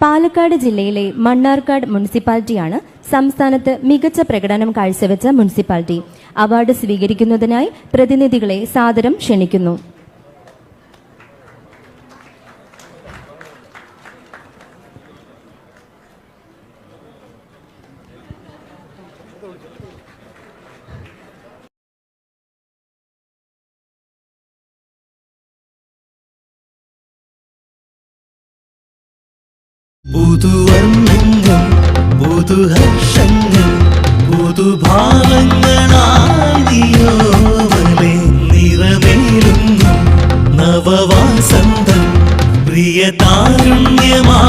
പാലക്കാട് ജില്ലയിലെ മണ്ണാർക്കാട് മുനിസിപ്പാലിറ്റിയാണ് സംസ്ഥാനത്ത് മികച്ച പ്രകടനം കാഴ്ചവെച്ച മുനിസിപ്പാലിറ്റി. അവാർഡ് സ്വീകരിക്കുന്നതിനായി പ്രതിനിധികളെ സാദരം ക്ഷണിക്കുന്നു. പുതുവർണ്ണങ്ങൾ പുതുഹർഷങ്ങൾ പുതുഭാവങ്ങളാദിയോവലെ നിറമേലുന്നു നവവാസന്തം പ്രിയ താരുണ്യമാ